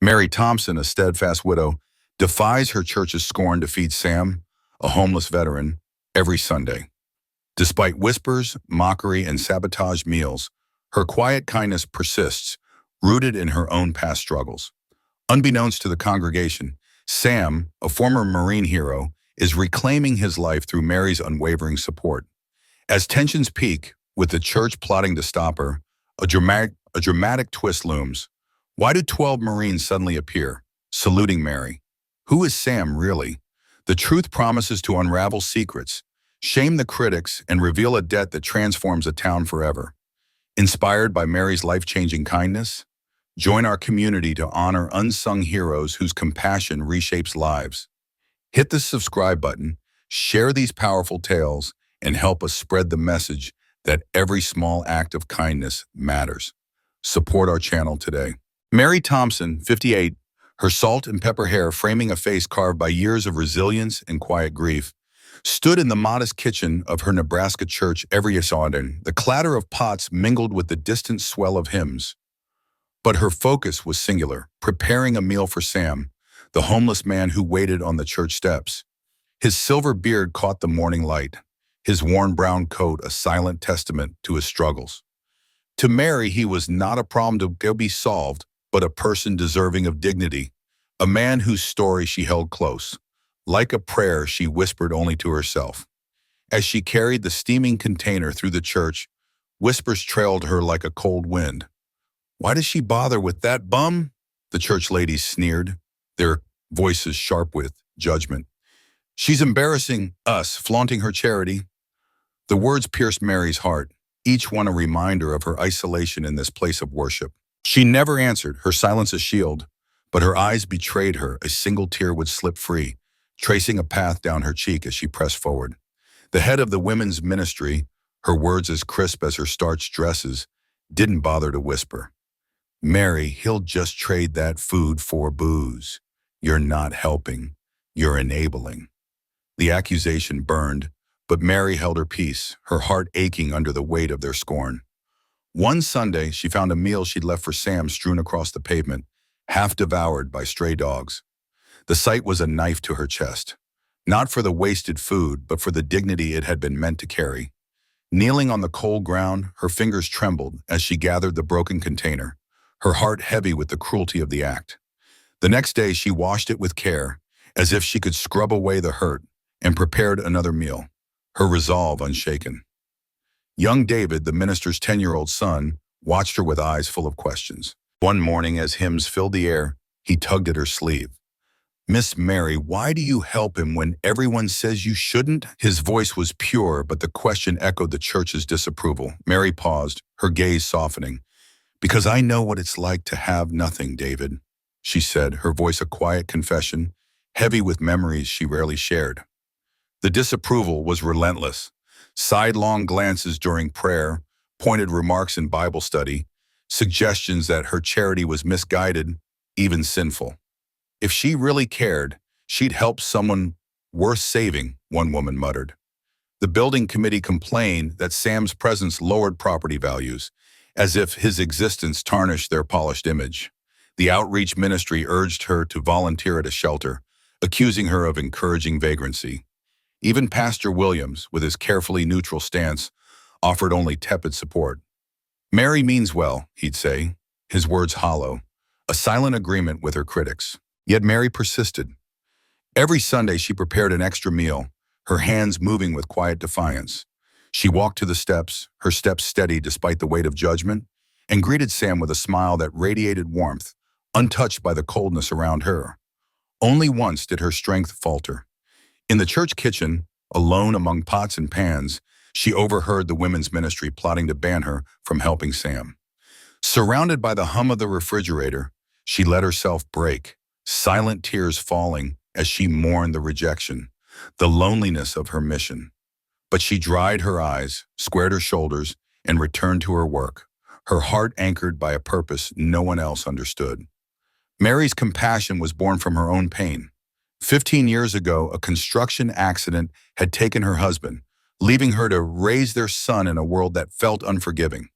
Mary Thompson, a steadfast widow, defies her church's scorn to feed Sam, a homeless veteran, every Sunday. Despite whispers, mockery, and sabotaged meals, her quiet kindness persists, rooted in her own past struggles. Unbeknownst to the congregation, Sam, a former Marine hero, is reclaiming his life through Mary's unwavering support. As tensions peak, with the church plotting to stop her, a dramatic twist looms. Why do 12 Marines suddenly appear, saluting Mary? Who is Sam really? The truth promises to unravel secrets, shame the critics, and reveal a debt that transforms a town forever. Inspired by Mary's life-changing kindness? Join our community to honor unsung heroes whose compassion reshapes lives. Hit the subscribe button, share these powerful tales, and help us spread the message that every small act of kindness matters. Support our channel today. Mary Thompson, 58, her salt and pepper hair framing a face carved by years of resilience and quiet grief, stood in the modest kitchen of her Nebraska church every Sunday. The clatter of pots mingled with the distant swell of hymns. But her focus was singular, preparing a meal for Sam, the homeless man who waited on the church steps. His silver beard caught the morning light, his worn brown coat a silent testament to his struggles. To Mary, he was not a problem to be solved, but a person deserving of dignity, a man whose story she held close. Like a prayer she whispered only to herself. As she carried the steaming container through the church, whispers trailed her like a cold wind. "Why does she bother with that bum?" the church ladies sneered, their voices sharp with judgment. "She's embarrassing us, flaunting her charity." The words pierced Mary's heart, each one a reminder of her isolation in this place of worship. She never answered, her silence a shield, but her eyes betrayed her. A single tear would slip free, tracing a path down her cheek as she pressed forward. The head of the women's ministry, her words as crisp as her starched dresses, didn't bother to whisper. "Mary, he'll just trade that food for booze. You're not helping. You're enabling." The accusation burned, but Mary held her peace, her heart aching under the weight of their scorn. One Sunday, she found a meal she'd left for Sam strewn across the pavement, half devoured by stray dogs. The sight was a knife to her chest, not for the wasted food, but for the dignity it had been meant to carry. Kneeling on the cold ground, her fingers trembled as she gathered the broken container, her heart heavy with the cruelty of the act. The next day, she washed it with care, as if she could scrub away the hurt, and prepared another meal, her resolve unshaken. Young David, the minister's 10-year-old son, watched her with eyes full of questions. One morning, as hymns filled the air, he tugged at her sleeve. "Miss Mary, why do you help him when everyone says you shouldn't?" His voice was pure, but the question echoed the church's disapproval. Mary paused, her gaze softening. "Because I know what it's like to have nothing, David," she said, her voice a quiet confession, heavy with memories she rarely shared. The disapproval was relentless. Sidelong glances during prayer, pointed remarks in Bible study, suggestions that her charity was misguided, even sinful. If she really cared, she'd help someone worth saving, one woman muttered. The building committee complained that Sam's presence lowered property values, as if his existence tarnished their polished image. The outreach ministry urged her to volunteer at a shelter, accusing her of encouraging vagrancy. Even Pastor Williams, with his carefully neutral stance, offered only tepid support. "Mary means well," he'd say, his words hollow, a silent agreement with her critics. Yet Mary persisted. Every Sunday she prepared an extra meal, her hands moving with quiet defiance. She walked to the steps, her steps steady despite the weight of judgment, and greeted Sam with a smile that radiated warmth, untouched by the coldness around her. Only once did her strength falter. In the church kitchen, alone among pots and pans, she overheard the women's ministry plotting to ban her from helping Sam. Surrounded by the hum of the refrigerator, she let herself break, silent tears falling as she mourned the rejection, the loneliness of her mission. But she dried her eyes, squared her shoulders, and returned to her work, her heart anchored by a purpose no one else understood. Mary's compassion was born from her own pain. 15 years ago, a construction accident had taken her husband, leaving her to raise their son in a world that felt unforgiving.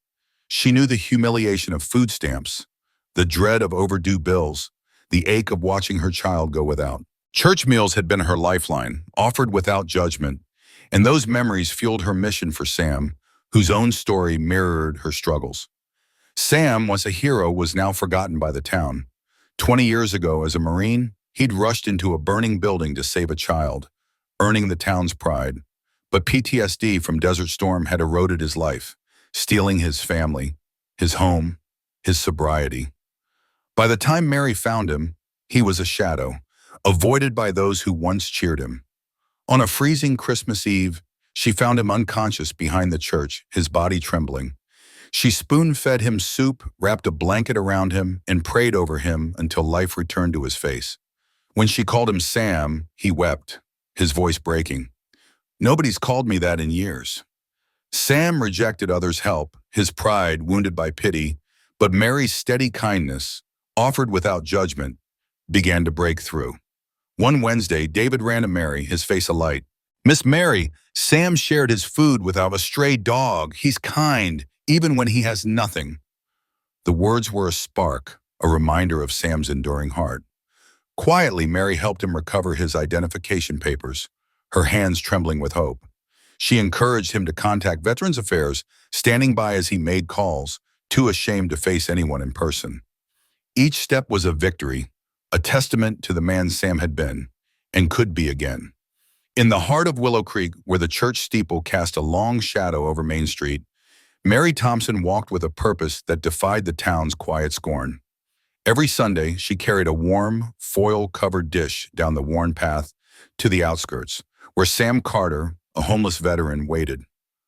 She knew the humiliation of food stamps, the dread of overdue bills, the ache of watching her child go without. Church meals had been her lifeline, offered without judgment, and those memories fueled her mission for Sam, whose own story mirrored her struggles. Sam, once a hero, was now forgotten by the town. 20 years ago, as a Marine, he'd rushed into a burning building to save a child, earning the town's pride. But PTSD from Desert Storm had eroded his life, stealing his family, his home, his sobriety. By the time Mary found him, he was a shadow, avoided by those who once cheered him. On a freezing Christmas Eve, she found him unconscious behind the church, his body trembling. She spoon-fed him soup, wrapped a blanket around him, and prayed over him until life returned to his face. When she called him Sam, he wept, his voice breaking. "Nobody's called me that in years." Sam rejected others' help, his pride wounded by pity, but Mary's steady kindness, offered without judgment, began to break through. One Wednesday, David ran to Mary, his face alight. "Miss Mary, Sam shared his food with a stray dog. He's kind, even when he has nothing." The words were a spark, a reminder of Sam's enduring heart. Quietly, Mary helped him recover his identification papers, her hands trembling with hope. She encouraged him to contact Veterans Affairs, standing by as he made calls, too ashamed to face anyone in person. Each step was a victory, a testament to the man Sam had been, and could be again. In the heart of Willow Creek, where the church steeple cast a long shadow over Main Street, Mary Thompson walked with a purpose that defied the town's quiet scorn. Every Sunday, she carried a warm, foil-covered dish down the worn path to the outskirts, where Sam Carter, a homeless veteran, waited.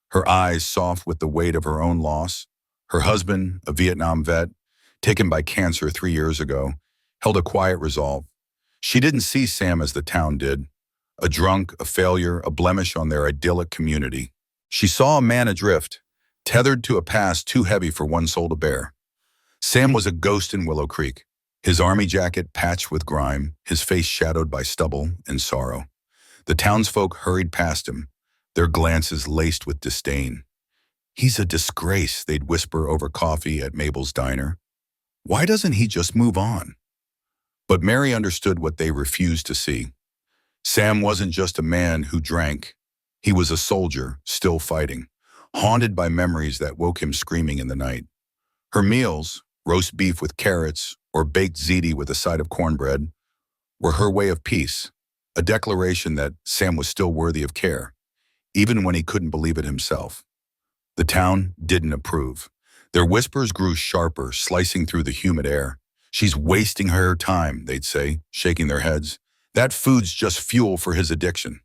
Her eyes soft with the weight of her own loss. Her husband, a Vietnam vet, taken by cancer 3 years ago, held a quiet resolve. She didn't see Sam as the town did, a drunk, a failure, a blemish on their idyllic community. She saw a man adrift, tethered to a past too heavy for one soul to bear. Sam was a ghost in Willow Creek, his army jacket patched with grime, his face shadowed by stubble and sorrow. The townsfolk hurried past him, their glances laced with disdain. "He's a disgrace," they'd whisper over coffee at Mabel's diner. "Why doesn't he just move on?" But Mary understood what they refused to see. Sam wasn't just a man who drank. He was a soldier, still fighting, haunted by memories that woke him screaming in the night. Her meals, roast beef with carrots or baked ziti with a side of cornbread, were her way of peace, a declaration that Sam was still worthy of care, even when he couldn't believe it himself. The town didn't approve. Their whispers grew sharper, slicing through the humid air. "She's wasting her time," they'd say, shaking their heads. "That food's just fuel for his addiction."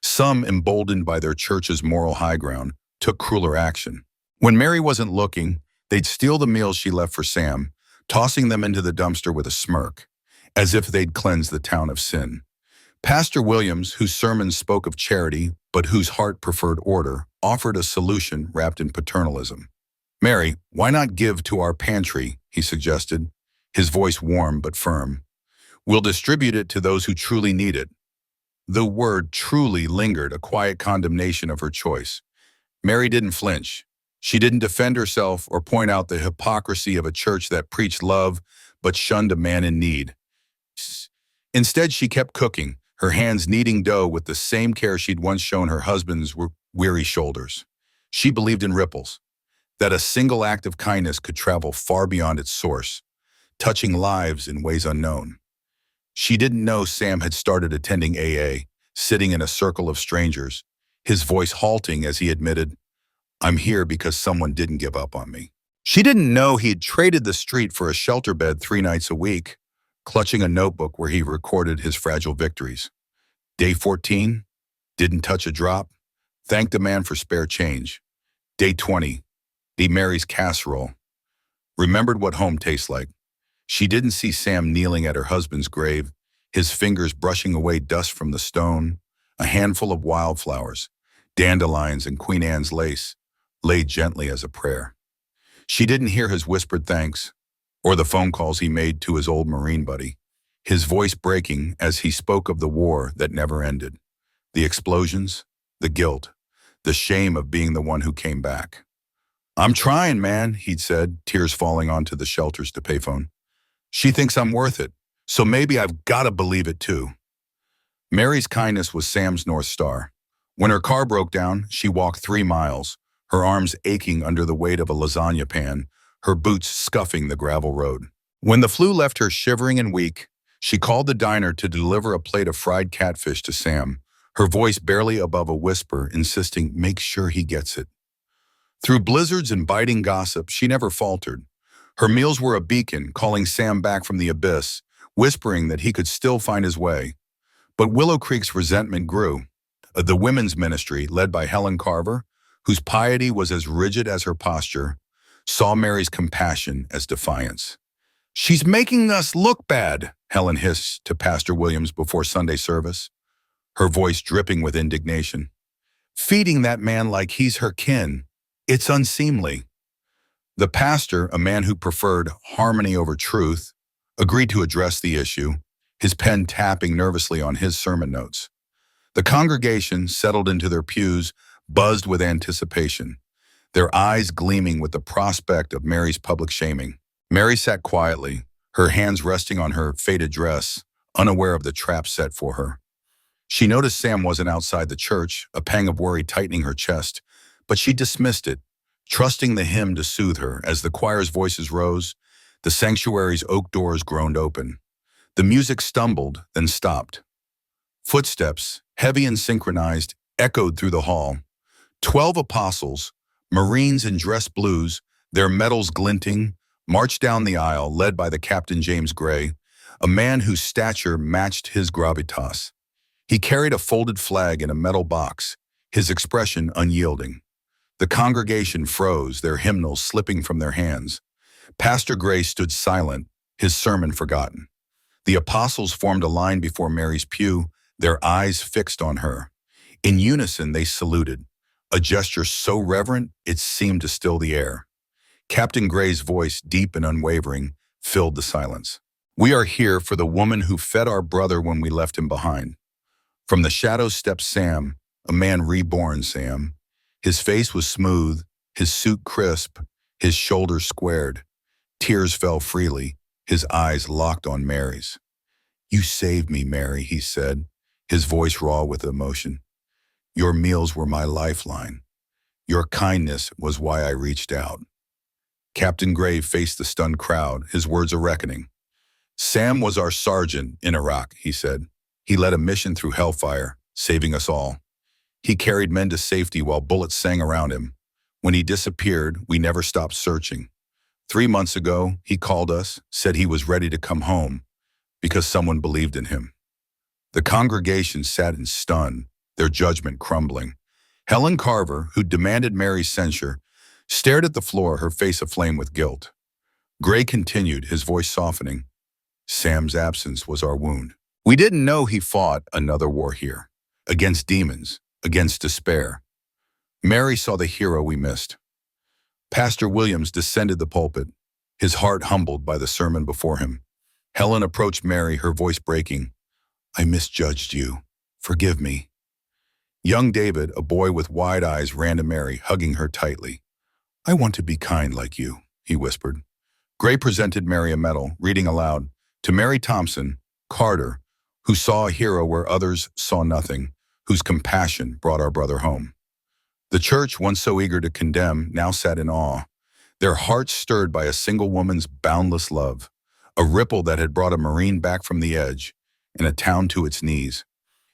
Some, emboldened by their church's moral high ground, took crueler action. When Mary wasn't looking, they'd steal the meals she left for Sam, tossing them into the dumpster with a smirk, as if they'd cleansed the town of sin. Pastor Williams, whose sermons spoke of charity, but whose heart preferred order, offered a solution wrapped in paternalism. "Mary, why not give to our pantry?" he suggested, his voice warm but firm. "We'll distribute it to those who truly need it." The word truly lingered, a quiet condemnation of her choice. Mary didn't flinch. She didn't defend herself or point out the hypocrisy of a church that preached love but shunned a man in need. Instead, she kept cooking, her hands kneading dough with the same care she'd once shown her husband's weary shoulders. She believed in ripples, that a single act of kindness could travel far beyond its source, touching lives in ways unknown. She didn't know Sam had started attending AA, sitting in a circle of strangers, his voice halting as he admitted, "I'm here because someone didn't give up on me." She didn't know he had traded the street for a shelter bed 3 nights a week, clutching a notebook where he recorded his fragile victories. Day 14, didn't touch a drop, thanked a man for spare change. Day 20, ate Mary's casserole, remembered what home tastes like. She didn't see Sam kneeling at her husband's grave, his fingers brushing away dust from the stone, a handful of wildflowers, dandelions and Queen Anne's lace, laid gently as a prayer. She didn't hear his whispered thanks, or the phone calls he made to his old Marine buddy, his voice breaking as he spoke of the war that never ended, the explosions, the guilt, the shame of being the one who came back. "I'm trying, man," he'd said, tears falling onto the shelter's payphone. "She thinks I'm worth it. So maybe I've got to believe it too. Mary's kindness was Sam's North Star. When her car broke down, she walked 3 miles, her arms aching under the weight of a lasagna pan, her boots scuffing the gravel road. When the flu left her shivering and weak, she called the diner to deliver a plate of fried catfish to Sam, her voice barely above a whisper, insisting, make sure he gets it. Through blizzards and biting gossip, she never faltered. Her meals were a beacon, calling Sam back from the abyss, whispering that he could still find his way. But Willow Creek's resentment grew. The women's ministry, led by Helen Carver, whose piety was as rigid as her posture, saw Mary's compassion as defiance. She's making us look bad, Helen hissed to Pastor Williams before Sunday service, her voice dripping with indignation. Feeding that man like he's her kin. It's unseemly. The pastor, a man who preferred harmony over truth, agreed to address the issue, his pen tapping nervously on his sermon notes. The congregation settled into their pews, buzzed with anticipation, their eyes gleaming with the prospect of Mary's public shaming. Mary sat quietly, her hands resting on her faded dress, unaware of the trap set for her. She noticed Sam wasn't outside the church, a pang of worry tightening her chest, but she dismissed it, trusting the hymn to soothe her. As the choir's voices rose, the sanctuary's oak doors groaned open. The music stumbled, then stopped. Footsteps, heavy and synchronized, echoed through the hall. 12 apostles, Marines in dress blues, their medals glinting, marched down the aisle, led by the Captain James Gray, a man whose stature matched his gravitas. He carried a folded flag in a metal box, his expression unyielding. The congregation froze, their hymnals slipping from their hands. Pastor Gray stood silent, his sermon forgotten. The apostles formed a line before Mary's pew, their eyes fixed on her. In unison, they saluted, a gesture so reverent it seemed to still the air. Captain Gray's voice, deep and unwavering, filled the silence. We are here for the woman who fed our brother when we left him behind. From the shadows stepped Sam, a man reborn Sam. His face was smooth, his suit crisp, his shoulders squared. Tears fell freely, his eyes locked on Mary's. You saved me, Mary, he said, his voice raw with emotion. Your meals were my lifeline. Your kindness was why I reached out. Captain Gray faced the stunned crowd, his words a reckoning. Sam was our sergeant in Iraq, he said. He led a mission through hellfire, saving us all. He carried men to safety while bullets sang around him. When he disappeared, we never stopped searching. 3 months ago, he called us, said he was ready to come home because someone believed in him. The congregation sat in stun, their judgment crumbling. Helen Carver, who demanded Mary's censure, stared at the floor, her face aflame with guilt. Gray continued, his voice softening. Sam's absence was our wound. We didn't know he fought another war here, against demons, against despair. Mary saw the hero we missed. Pastor Williams descended the pulpit, his heart humbled by the sermon before him. Helen approached Mary, her voice breaking. I misjudged you. Forgive me. Young David, a boy with wide eyes, ran to Mary, hugging her tightly. I want to be kind like you, he whispered. Gray presented Mary a medal, reading aloud, to Mary Thompson, Carter, who saw a hero where others saw nothing, whose compassion brought our brother home. The church, once so eager to condemn, now sat in awe, their hearts stirred by a single woman's boundless love, a ripple that had brought a Marine back from the edge and a town to its knees.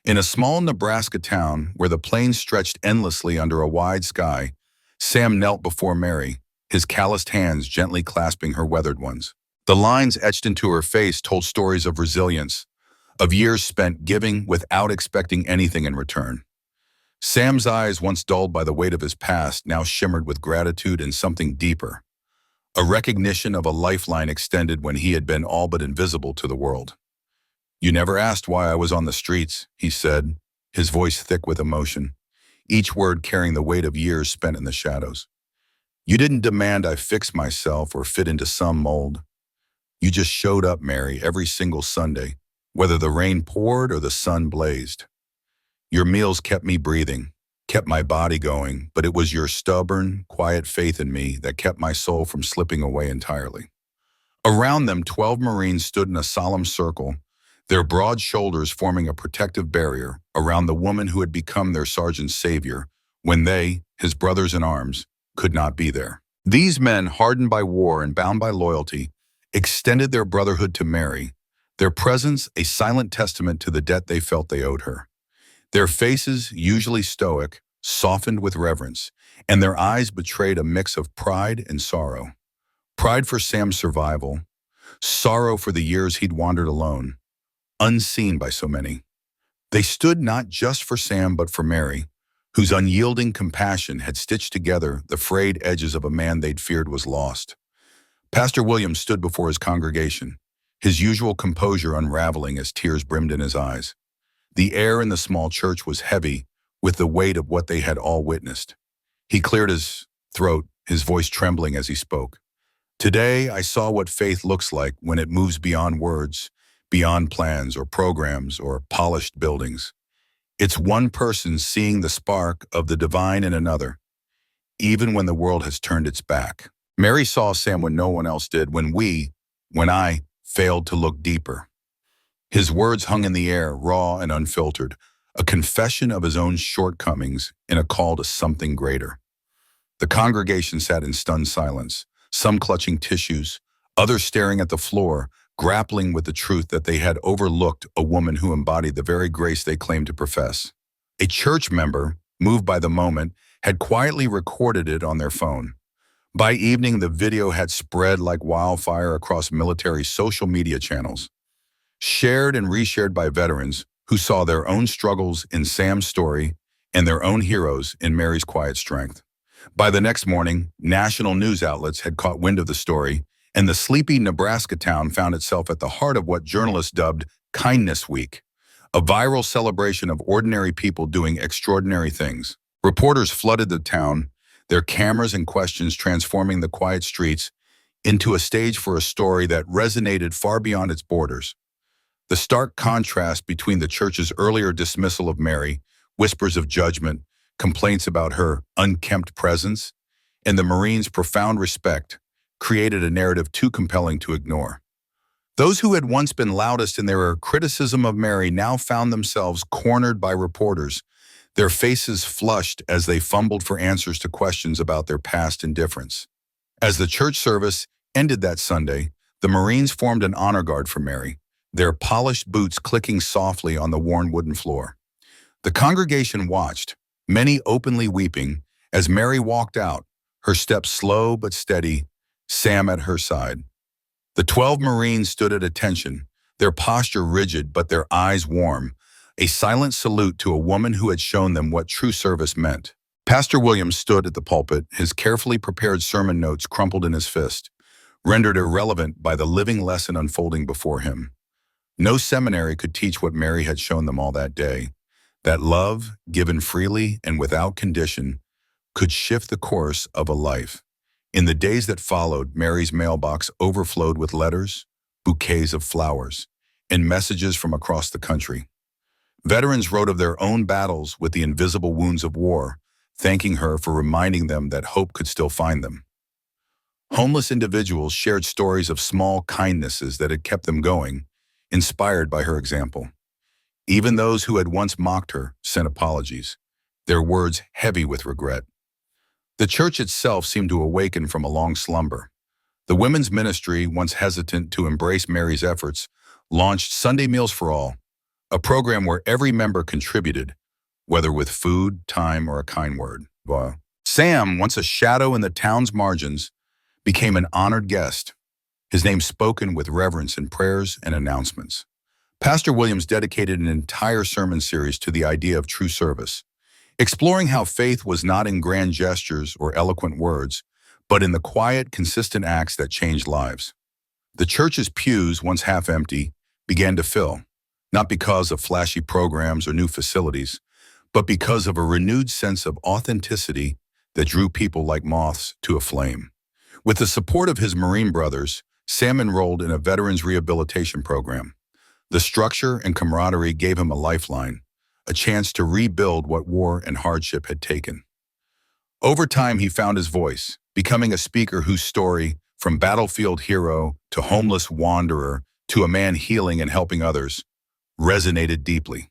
In a small Nebraska town where the plains stretched endlessly under a wide sky, Sam knelt before Mary, his calloused hands gently clasping her weathered ones. The lines etched into her face told stories of resilience, of years spent giving without expecting anything in return. Sam's eyes, once dulled by the weight of his past, now shimmered with gratitude and something deeper, a recognition of a lifeline extended when he had been all but invisible to the world. You never asked why I was on the streets, he said, his voice thick with emotion, each word carrying the weight of years spent in the shadows. You didn't demand I fix myself or fit into some mold. You just showed up, Mary, every single Sunday, whether the rain poured or the sun blazed. Your meals kept me breathing, kept my body going, but it was your stubborn, quiet faith in me that kept my soul from slipping away entirely. Around them, 12 Marines stood in a solemn circle, their broad shoulders forming a protective barrier around the woman who had become their sergeant's savior when they, his brothers in arms, could not be there. These men, hardened by war and bound by loyalty, extended their brotherhood to Mary, their presence a silent testament to the debt they felt they owed her. Their faces, usually stoic, softened with reverence, and their eyes betrayed a mix of pride and sorrow. Pride for Sam's survival, sorrow for the years he'd wandered alone, unseen by so many. They stood not just for Sam but for Mary, whose unyielding compassion had stitched together the frayed edges of a man they'd feared was lost. Pastor Williams stood before his congregation, his usual composure unraveling as tears brimmed in his eyes. The air in the small church was heavy with the weight of what they had all witnessed. He cleared his throat, his voice trembling as he spoke. Today, I saw what faith looks like when it moves beyond words, beyond plans or programs or polished buildings. It's one person seeing the spark of the divine in another, even when the world has turned its back. Mary saw Sam when no one else did, when I, failed to look deeper. His words hung in the air, raw and unfiltered, a confession of his own shortcomings in a call to something greater. The congregation sat in stunned silence, some clutching tissues, others staring at the floor, grappling with the truth that they had overlooked a woman who embodied the very grace they claimed to profess. A church member, moved by the moment, had quietly recorded it on their phone. By evening, the video had spread like wildfire across military social media channels, shared and reshared by veterans who saw their own struggles in Sam's story and their own heroes in Mary's quiet strength. By the next morning, national news outlets had caught wind of the story, and the sleepy Nebraska town found itself at the heart of what journalists dubbed Kindness Week, a viral celebration of ordinary people doing extraordinary things. Reporters flooded the town, their cameras and questions transforming the quiet streets into a stage for a story that resonated far beyond its borders. The stark contrast between the church's earlier dismissal of Mary, whispers of judgment, complaints about her unkempt presence, and the Marines' profound respect created a narrative too compelling to ignore. Those who had once been loudest in their criticism of Mary now found themselves cornered by reporters, their faces flushed as they fumbled for answers to questions about their past indifference. As the church service ended that Sunday, the Marines formed an honor guard for Mary, their polished boots clicking softly on the worn wooden floor. The congregation watched, many openly weeping, as Mary walked out, her steps slow but steady, Sam at her side. The 12 Marines stood at attention, their posture rigid but their eyes warm, a silent salute to a woman who had shown them what true service meant. Pastor Williams stood at the pulpit, his carefully prepared sermon notes crumpled in his fist, rendered irrelevant by the living lesson unfolding before him. No seminary could teach what Mary had shown them all that day, that love, given freely and without condition, could shift the course of a life. In the days that followed, Mary's mailbox overflowed with letters, bouquets of flowers, and messages from across the country. Veterans wrote of their own battles with the invisible wounds of war, thanking her for reminding them that hope could still find them. Homeless individuals shared stories of small kindnesses that had kept them going, inspired by her example. Even those who had once mocked her sent apologies, their words heavy with regret. The church itself seemed to awaken from a long slumber. The women's ministry, once hesitant to embrace Mary's efforts, launched Sunday Meals for All, a program where every member contributed, whether with food, time, or a kind word. Sam, once a shadow in the town's margins, became an honored guest, his name spoken with reverence in prayers and announcements. Pastor Williams dedicated an entire sermon series to the idea of true service, exploring how faith was not in grand gestures or eloquent words, but in the quiet, consistent acts that changed lives. The church's pews, once half empty, began to fill, not because of flashy programs or new facilities, but because of a renewed sense of authenticity that drew people like moths to a flame. With the support of his Marine brothers, Sam enrolled in a veterans rehabilitation program. The structure and camaraderie gave him a lifeline, a chance to rebuild what war and hardship had taken. Over time, he found his voice, becoming a speaker whose story, from battlefield hero to homeless wanderer to a man healing and helping others, resonated deeply.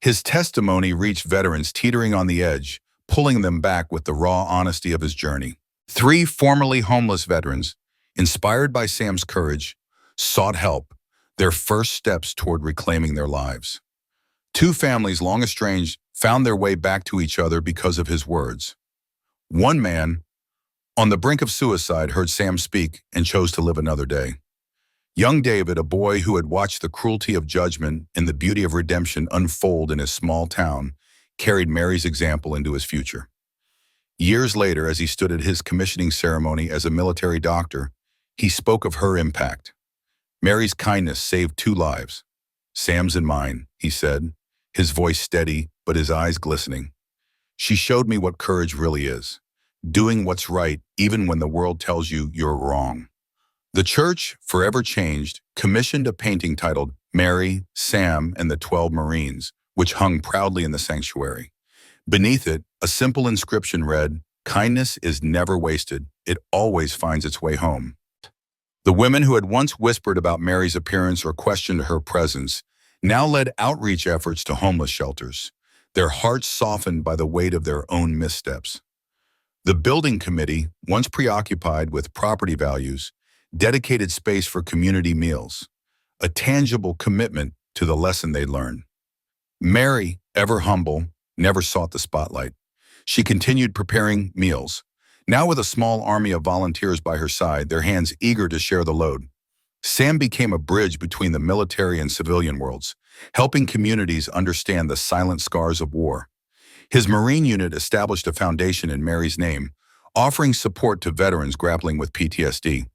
His testimony reached veterans teetering on the edge, pulling them back with the raw honesty of his journey. Three formerly homeless veterans, inspired by Sam's courage, sought help, their first steps toward reclaiming their lives. Two families long estranged found their way back to each other because of his words. One man, on the brink of suicide, heard Sam speak and chose to live another day. Young David, a boy who had watched the cruelty of judgment and the beauty of redemption unfold in his small town, carried Mary's example into his future. Years later, as he stood at his commissioning ceremony as a military doctor, he spoke of her impact. Mary's kindness saved two lives. Sam's and mine, he said, his voice steady but his eyes glistening. She showed me what courage really is, doing what's right even when the world tells you you're wrong. The church, forever changed, commissioned a painting titled Mary, Sam, and the 12 Marines, which hung proudly in the sanctuary. Beneath it, a simple inscription read, "Kindness is never wasted. It always finds its way home." The women who had once whispered about Mary's appearance or questioned her presence now led outreach efforts to homeless shelters, their hearts softened by the weight of their own missteps. The building committee, once preoccupied with property values, dedicated space for community meals, a tangible commitment to the lesson they learned. Mary, ever humble, never sought the spotlight. She continued preparing meals, now with a small army of volunteers by her side, their hands eager to share the load. Sam became a bridge between the military and civilian worlds, helping communities understand the silent scars of war. His Marine unit established a foundation in Mary's name, offering support to veterans grappling with PTSD.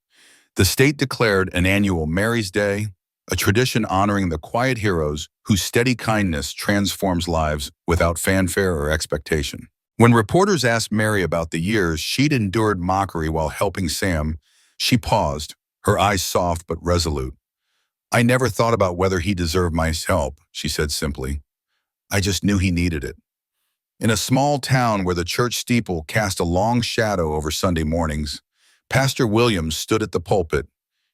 The state declared an annual Mary's Day, a tradition honoring the quiet heroes whose steady kindness transforms lives without fanfare or expectation. When reporters asked Mary about the years she'd endured mockery while helping Sam, she paused, her eyes soft but resolute. "I never thought about whether he deserved my help," she said simply. "I just knew he needed it." In a small town where the church steeple cast a long shadow over Sunday mornings, Pastor Williams stood at the pulpit,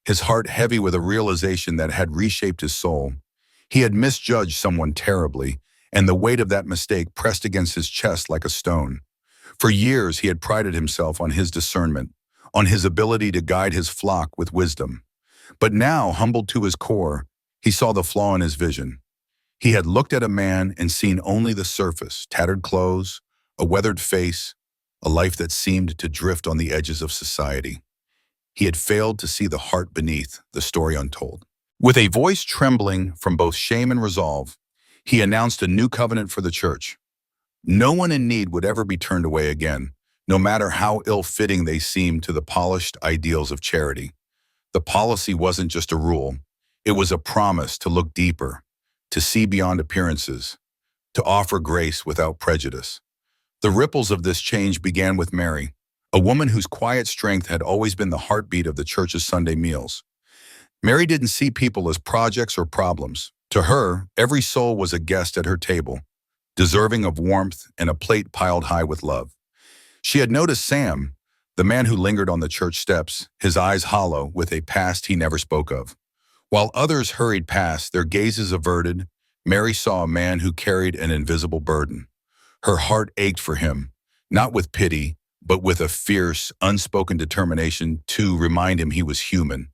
his heart heavy with a realization that had reshaped his soul. He had misjudged someone terribly, and the weight of that mistake pressed against his chest like a stone. For years, he had prided himself on his discernment, on his ability to guide his flock with wisdom. But now, humbled to his core, he saw the flaw in his vision. He had looked at a man and seen only the surface, tattered clothes, a weathered face, a life that seemed to drift on the edges of society. He had failed to see the heart beneath, the story untold. With a voice trembling from both shame and resolve, he announced a new covenant for the church. No one in need would ever be turned away again, no matter how ill-fitting they seemed to the polished ideals of charity. The policy wasn't just a rule, it was a promise to look deeper, to see beyond appearances, to offer grace without prejudice. The ripples of this change began with Mary, a woman whose quiet strength had always been the heartbeat of the church's Sunday meals. Mary didn't see people as projects or problems. To her, every soul was a guest at her table, deserving of warmth and a plate piled high with love. She had noticed Sam, the man who lingered on the church steps, his eyes hollow with a past he never spoke of. While others hurried past, their gazes averted, Mary saw a man who carried an invisible burden. Her heart ached for him, not with pity, but with a fierce, unspoken determination to remind him he was human,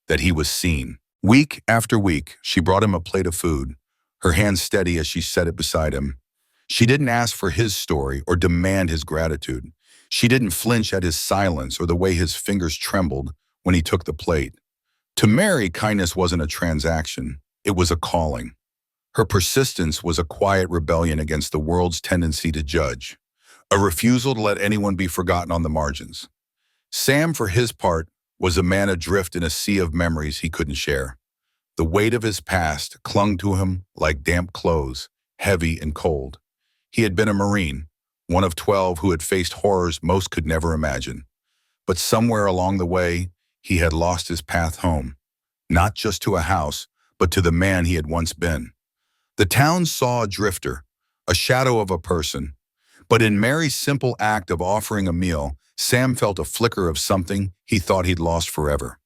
that he was seen. Week after week, she brought him a plate of food, her hand steady as she set it beside him. She didn't ask for his story or demand his gratitude. She didn't flinch at his silence or the way his fingers trembled when he took the plate. To Mary, kindness wasn't a transaction. It was a calling. Her persistence was a quiet rebellion against the world's tendency to judge, a refusal to let anyone be forgotten on the margins. Sam, for his part, was a man adrift in a sea of memories he couldn't share. The weight of his past clung to him like damp clothes, heavy and cold. He had been a Marine, one of 12 who had faced horrors most could never imagine. But somewhere along the way, he had lost his path home, not just to a house, but to the man he had once been. The town saw a drifter, a shadow of a person, But in Mary's simple act of offering a meal, Sam felt a flicker of something he thought he'd lost forever: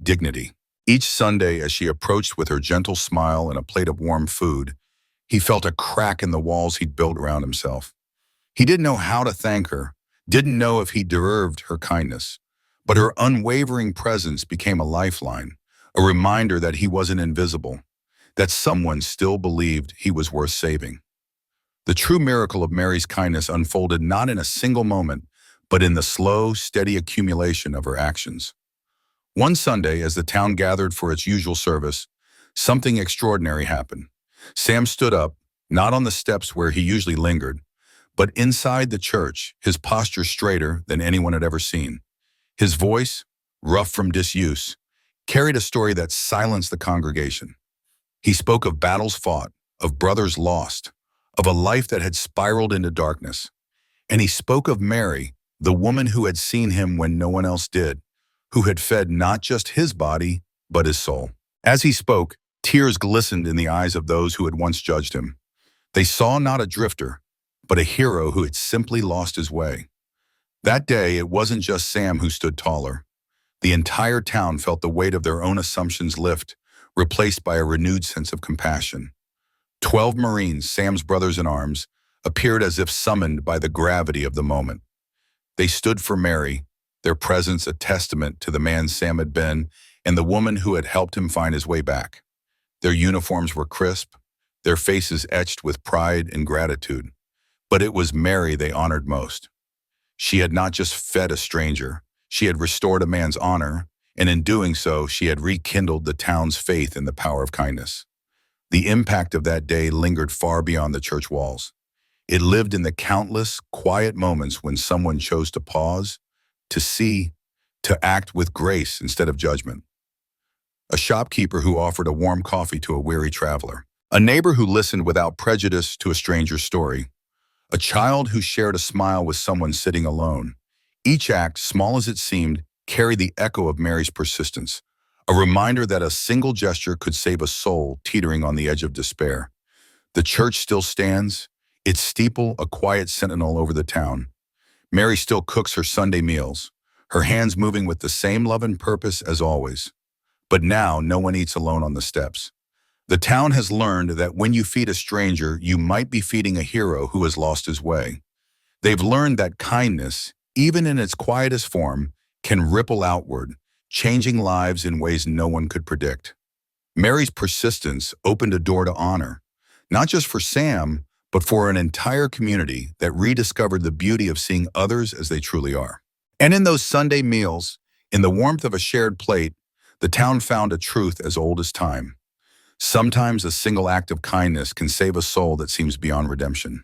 dignity. Each Sunday, as she approached with her gentle smile and a plate of warm food, he felt a crack in the walls he'd built around himself. He didn't know how to thank her, didn't know if he deserved her kindness, but her unwavering presence became a lifeline, a reminder that he wasn't invisible, that someone still believed he was worth saving. The true miracle of Mary's kindness unfolded not in a single moment, but in the slow, steady accumulation of her actions. One Sunday, as the town gathered for its usual service, something extraordinary happened. Sam stood up, not on the steps where he usually lingered, but inside the church, his posture straighter than anyone had ever seen. His voice, rough from disuse, carried a story that silenced the congregation. He spoke of battles fought, of brothers lost, of a life that had spiraled into darkness. And he spoke of Mary, the woman who had seen him when no one else did, who had fed not just his body, but his soul. As he spoke, tears glistened in the eyes of those who had once judged him. They saw not a drifter, but a hero who had simply lost his way. That day, it wasn't just Sam who stood taller. The entire town felt the weight of their own assumptions lift, replaced by a renewed sense of compassion. 12 Marines, Sam's brothers in arms, appeared as if summoned by the gravity of the moment. They stood for Mary, their presence a testament to the man Sam had been and the woman who had helped him find his way back. Their uniforms were crisp, their faces etched with pride and gratitude. But it was Mary they honored most. She had not just fed a stranger, she had restored a man's honor, and in doing so, she had rekindled the town's faith in the power of kindness. The impact of that day lingered far beyond the church walls. It lived in the countless, quiet moments when someone chose to pause, to see, to act with grace instead of judgment. A shopkeeper who offered a warm coffee to a weary traveler. A neighbor who listened without prejudice to a stranger's story. A child who shared a smile with someone sitting alone. Each act, small as it seemed, carried the echo of Mary's persistence, a reminder that a single gesture could save a soul teetering on the edge of despair. The church still stands, its steeple a quiet sentinel over the town. Mary still cooks her Sunday meals, her hands moving with the same love and purpose as always. But now, no one eats alone on the steps. The town has learned that when you feed a stranger, you might be feeding a hero who has lost his way. They've learned that kindness, even in its quietest form, can ripple outward, changing lives in ways no one could predict. Mary's persistence opened a door to honor, not just for Sam, but for an entire community that rediscovered the beauty of seeing others as they truly are. And in those Sunday meals, in the warmth of a shared plate, the town found a truth as old as time. Sometimes a single act of kindness can save a soul that seems beyond redemption.